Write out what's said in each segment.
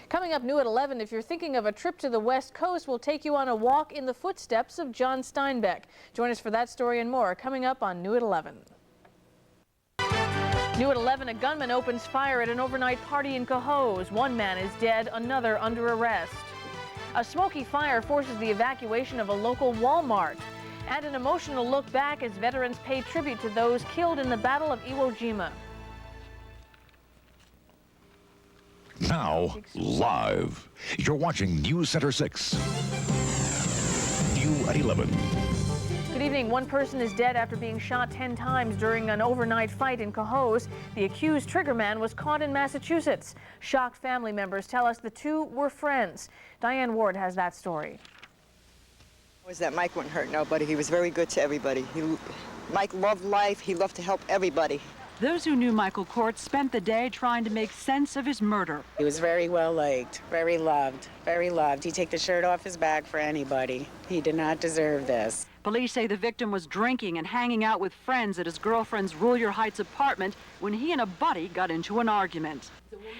Coming up new at 11, if you're thinking of a trip to the West Coast, we'll take you on a walk in the footsteps of John Steinbeck. Join us for that story and more coming up on New at 11. New at 11, a gunman opens fire at an overnight party in Cohoes. One man is dead, another under arrest. A smoky fire forces the evacuation of a local Walmart. And an emotional look back as veterans pay tribute to those killed in the Battle of Iwo Jima. Now, live. You're watching News Center 6. New at 11. Good evening. One person is dead after being shot 10 times during an overnight fight in Cohoes. The accused triggerman was caught in Massachusetts. Shocked family members tell us the two were friends. Diane Ward has that story. Was that Mike wouldn't hurt nobody. He was very good to everybody. Mike loved life. He loved to help everybody. Those who knew Michael Court spent the day trying to make sense of his murder. He was very well liked, very loved, very loved. He'd take the shirt off his back for anybody. He did not deserve this. Police say the victim was drinking and hanging out with friends at his girlfriend's Roulier Heights apartment when he and a buddy got into an argument.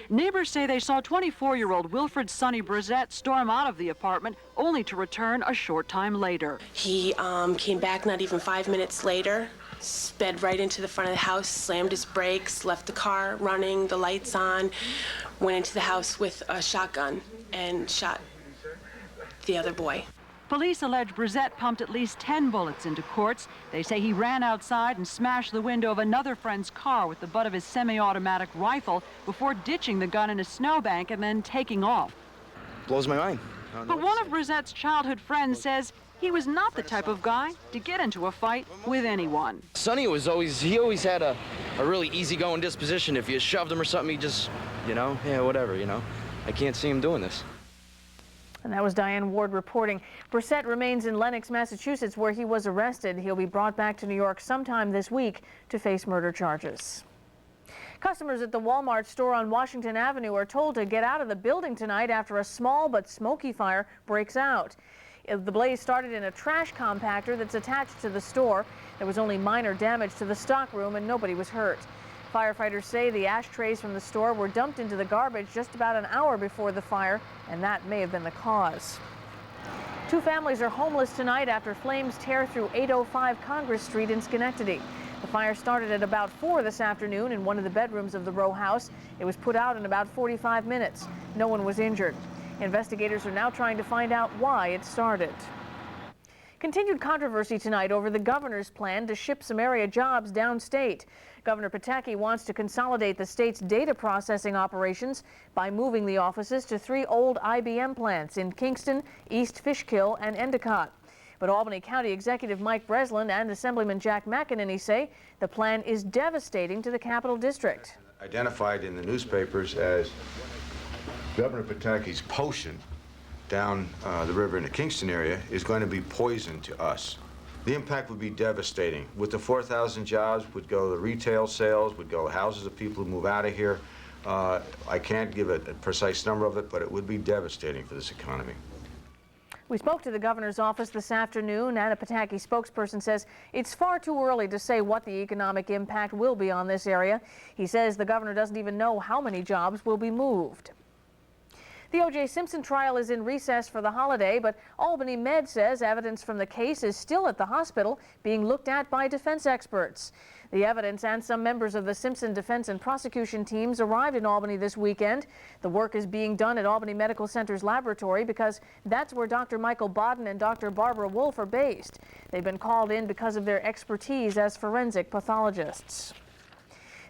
Neighbors say they saw 24-year-old Wilfred Sonny Brissett storm out of the apartment only to return a short time later. He came back not even 5 minutes later, sped right into the front of the house, slammed his brakes, left the car running, the lights on, went into the house with a shotgun and shot the other boy. Police allege Brissett pumped at least 10 bullets into Courts. They say he ran outside and smashed the window of another friend's car with the butt of his semi-automatic rifle before ditching the gun in a snowbank and then taking off. Blows my mind. But one of Brissett's childhood friends says he was not the type of guy to get into a fight with anyone. Sonny he always had a really easygoing disposition. If you shoved him or something, he just, yeah, whatever, I can't see him doing this. And that was Diane Ward reporting. Brissett remains in Lenox, Massachusetts, where he was arrested. He'll be brought back to New York sometime this week to face murder charges. Customers at the Walmart store on Washington Avenue are told to get out of the building tonight after a small but smoky fire breaks out. The blaze started in a trash compactor that's attached to the store. There was only minor damage to the stockroom and nobody was hurt. Firefighters say the ashtrays from the store were dumped into the garbage just about an hour before the fire, and that may have been the cause. Two families are homeless tonight after flames tear through 805 Congress Street in Schenectady. The fire started at about 4 this afternoon in one of the bedrooms of the row house. It was put out in about 45 minutes. No one was injured. Investigators are now trying to find out why it started. Continued controversy tonight over the governor's plan to ship some area jobs downstate. Governor Pataki wants to consolidate the state's data processing operations by moving the offices to 3 old IBM plants in Kingston, East Fishkill, and Endicott. But Albany County Executive Mike Breslin and Assemblyman Jack McEnany say the plan is devastating to the Capital District. Identified in the newspapers as Governor Pataki's potion down the river in the Kingston area is going to be poison to us. The impact would be devastating. With the 4,000 jobs would go to retail sales, would go to houses of people who move out of here. I can't give a precise number of it, but it would be devastating for this economy. We spoke to the governor's office this afternoon, and a Pataki spokesperson says it's far too early to say what the economic impact will be on this area. He says the governor doesn't even know how many jobs will be moved. The O.J. Simpson trial is in recess for the holiday, but Albany Med says evidence from the case is still at the hospital being looked at by defense experts. The evidence and some members of the Simpson defense and prosecution teams arrived in Albany this weekend. The work is being done at Albany Medical Center's laboratory because that's where Dr. Michael Bodden and Dr. Barbara Wolf are based. They've been called in because of their expertise as forensic pathologists.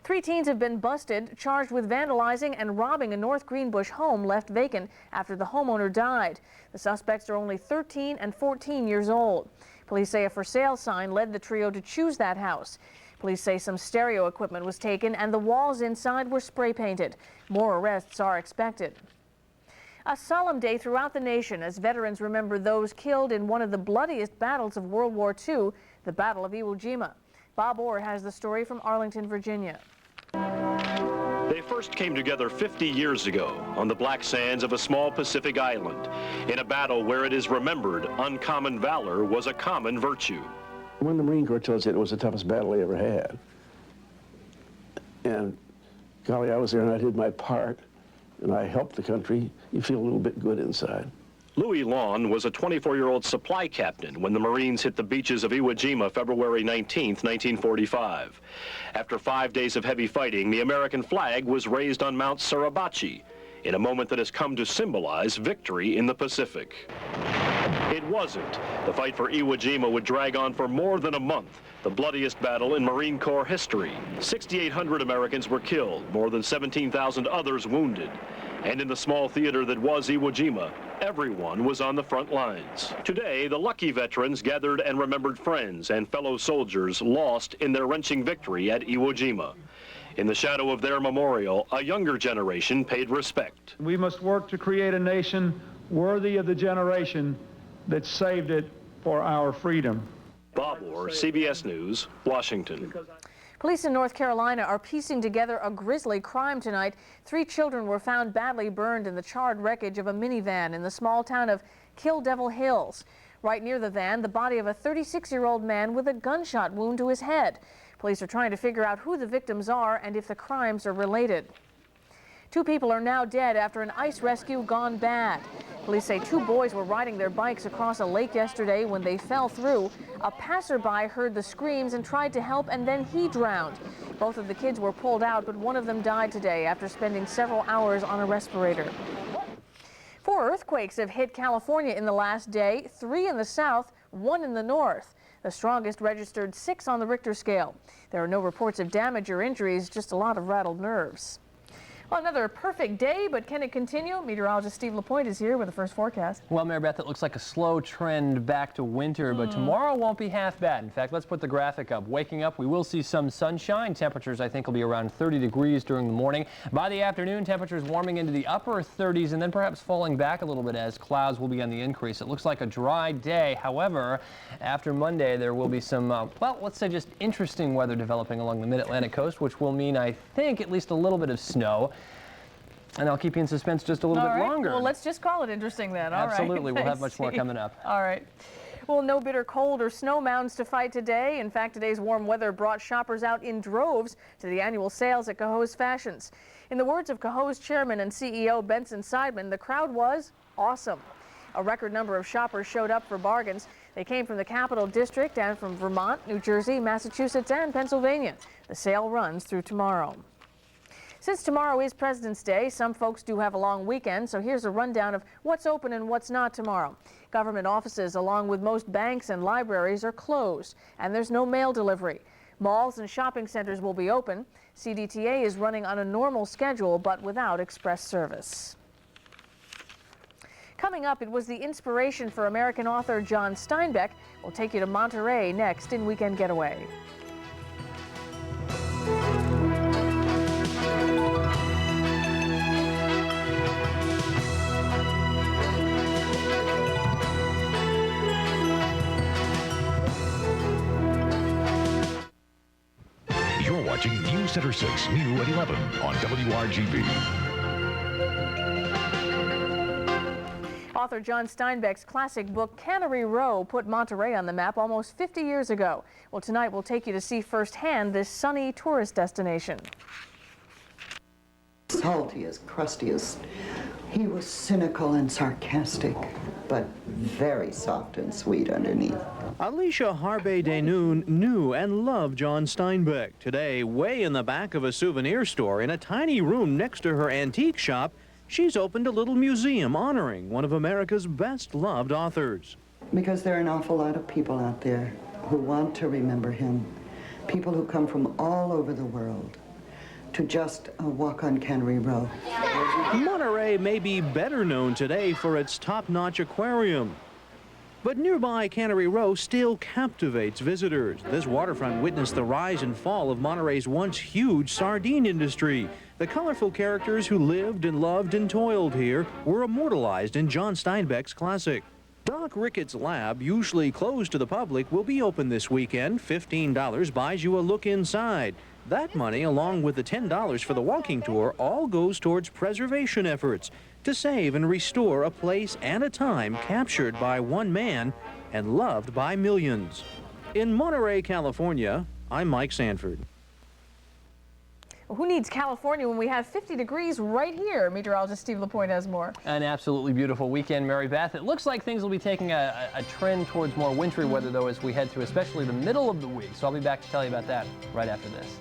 3 teens have been busted, charged with vandalizing and robbing a North Greenbush home left vacant after the homeowner died. The suspects are only 13 and 14 years old. Police say a for sale sign led the trio to choose that house. Police say some stereo equipment was taken and the walls inside were spray painted. More arrests are expected. A solemn day throughout the nation as veterans remember those killed in one of the bloodiest battles of World War II, the Battle of Iwo Jima. Bob Orr has the story from Arlington, Virginia. They first came together 50 years ago on the black sands of a small Pacific island in a battle where it is remembered uncommon valor was a common virtue. When the Marine Corps tells you it was the toughest battle they ever had, and golly, I was there and I did my part, and I helped the country, you feel a little bit good inside. Louis Lawn was a 24-year-old supply captain when the Marines hit the beaches of Iwo Jima February 19, 1945. After 5 days of heavy fighting, the American flag was raised on Mount Suribachi in a moment that has come to symbolize victory in the Pacific. It wasn't. The fight for Iwo Jima would drag on for more than a month, the bloodiest battle in Marine Corps history. 6,800 Americans were killed, more than 17,000 others wounded. And in the small theater that was Iwo Jima, everyone was on the front lines. Today, the lucky veterans gathered and remembered friends and fellow soldiers lost in their wrenching victory at Iwo Jima. In the shadow of their memorial, a younger generation paid respect. We must work to create a nation worthy of the generation that saved it for our freedom. Bob Orr, CBS News, Washington. Police in North Carolina are piecing together a grisly crime tonight. 3 children were found badly burned in the charred wreckage of a minivan in the small town of Kill Devil Hills. Right near the van, the body of a 36-year-old man with a gunshot wound to his head. Police are trying to figure out who the victims are and if the crimes are related. 2 people are now dead after an ice rescue gone bad. Police say 2 boys were riding their bikes across a lake yesterday when they fell through. A passerby heard the screams and tried to help, and then he drowned. Both of the kids were pulled out, but one of them died today after spending several hours on a respirator. 4 earthquakes have hit California in the last day, 3 in the south, 1 in the north. The strongest registered 6 on the Richter scale. There are no reports of damage or injuries, just a lot of rattled nerves. Well, another perfect day, but can it continue? Meteorologist Steve LaPointe is here with the first forecast. Well, Mary Beth, it looks like a slow trend back to winter, but tomorrow won't be half bad. In fact, let's put the graphic up. Waking up, we will see some sunshine. Temperatures, I think, will be around 30 degrees during the morning. By the afternoon, temperatures warming into the upper 30s and then perhaps falling back a little bit as clouds will be on the increase. It looks like a dry day. However, after Monday, there will be some, well, let's say just interesting weather developing along the mid-Atlantic coast, which will mean, I think, at least a little bit of snow. And I'll keep you in suspense just a little bit longer. Well, let's just call it interesting then. All right. Absolutely. We'll have much more coming up. All right. Well, no bitter cold or snow mountains to fight today. In fact, today's warm weather brought shoppers out in droves to the annual sales at Cohoes Fashions. In the words of Cohoes chairman and CEO Benson Seidman, the crowd was awesome. A record number of shoppers showed up for bargains. They came from the Capital District and from Vermont, New Jersey, Massachusetts, and Pennsylvania. The sale runs through tomorrow. Since tomorrow is President's Day, some folks do have a long weekend, so here's a rundown of what's open and what's not tomorrow. Government offices, along with most banks and libraries, are closed, and there's no mail delivery. Malls and shopping centers will be open. CDTA is running on a normal schedule, but without express service. Coming up, it was the inspiration for American author John Steinbeck. We'll take you to Monterey next in Weekend Getaway. You're watching News Center 6, new at 11 on WRGB. Author John Steinbeck's classic book Cannery Row put Monterey on the map almost 50 years ago. Well, tonight we'll take you to see firsthand this sunny tourist destination. Saltiest, crustiest. He was cynical and sarcastic, but very soft and sweet underneath. Alicia Harbe-Denoon knew and loved John Steinbeck. Today, way in the back of a souvenir store, in a tiny room next to her antique shop, she's opened a little museum honoring one of America's best-loved authors. Because there are an awful lot of people out there who want to remember him. People who come from all over the world to just walk on Cannery Row. Monterey may be better known today for its top-notch aquarium. But nearby Cannery Row still captivates visitors. This waterfront witnessed the rise and fall of Monterey's once huge sardine industry. The colorful characters who lived and loved and toiled here were immortalized in John Steinbeck's classic. Doc Ricketts' lab, usually closed to the public, will be open this weekend. $15 buys you a look inside. That money, along with the $10 for the walking tour, all goes towards preservation efforts to save and restore a place and a time captured by one man and loved by millions. In Monterey, California, I'm Mike Sandford. Well, who needs California when we have 50 degrees right here? Meteorologist Steve LaPointe has more. An absolutely beautiful weekend, Mary Beth. It looks like things will be taking a trend towards more wintry weather, though, as we head through especially the middle of the week. So I'll be back to tell you about that right after this.